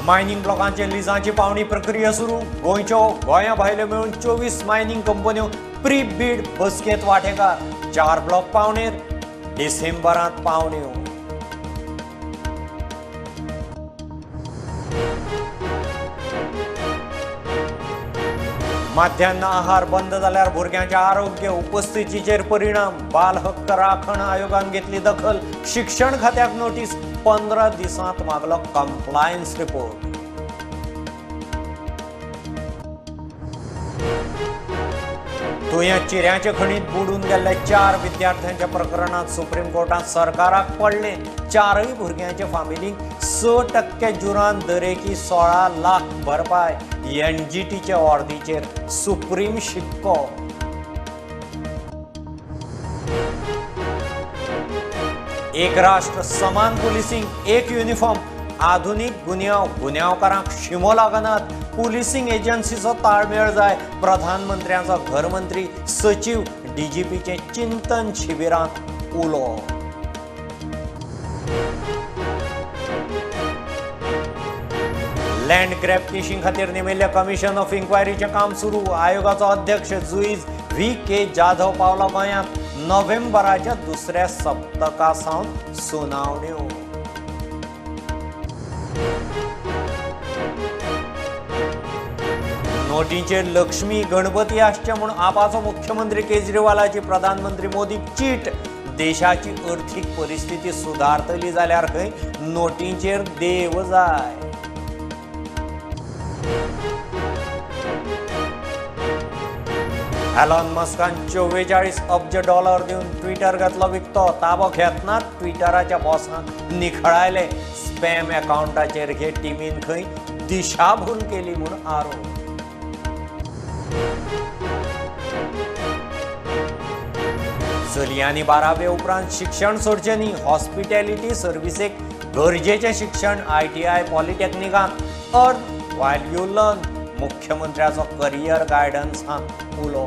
Mining ब्लॉकांचे लिजांची पावणी प्रक्रिया सुरू. गोंया भायल्यो मेळून 24 मायनिंग कंपन्यो प्री बीड बसकेंत वांटेकार. 4 ब्लॉक पावणेर डिसेंबरांत पावण्यो. माध्यान्न आहार बंद जाल्यार भुरग्यांचे आरोग्य उपस्थितीचेर परिणाम. बाल हक्क राखण आयोगान घेतली दखल. शिक्षण खात्याक नोटीस. 15 दिसांत मागलो कंप्लायन्स रिपोर्ट. तुयें चिऱ्याचे खणीत बुडून गेल्ल्या 4 विद्यार्थ्यांच्या प्रकरणात सुप्रीम कोर्टात सरकाराक पडले. 4य भुरग्यांच्या फामिलीक 6% जुरान दरेकी 16 लाख भरपाय. एनजीटीच्या ऑर्डीचेर सुप्रीम शिक्को. एक राष्ट्र समान पुलिसिंग एक युनिफॉर्म. आधुनिक गुन्यांवकारांक शिमो लागनात. पुलिसिंग एजन्सीचो ताळमेळ जाय. प्रधानमंत्र्यांचो घरमंत्री सचिव डीजीपीचे चिंतन शिबिरांत उलो. लँड ग्रॅब केशीं खातीर नेमिल्ल्या कमिशन ऑफ इन्क्वायरीचें काम सुरू. आयोगाचो अध्यक्ष जुईज व्ही.के. जाधव पावलो गोंयांत. नोव्हेंबराच्या दुसऱ्या सप्तका सावन सुनावण्यो. नोटींचेर लक्ष्मी गणपती आसचे म्हूण आपाचो मुख्यमंत्री केजरीवालाची प्रधानमंत्री मोदीक चीट. देशाची अर्थीक परिस्थिती सुदारतली जाल्यार खंय नोटींचेर देव जाय. एलॉन मस्कान $44 अब्ज दिवन ट्विटर घेतलो विकतो. ताबो घेतनात ट्विटराच्या बॉसांक निखळायले. स्पॅम अकाउंटाचेर हे टिमीन खंय दिशाभूल केली म्हूण आरोप. चलयांनी 12वे उपरांत शिक्षण सोडचें न्ही. हॉस्पिटॅलिटी सर्विसेक गरजेचें शिक्षण ITI पॉलिटेक्निकांत. Earn while you learn. मुख्यमंत्र्याचो करियर गायडन्सांत उलो.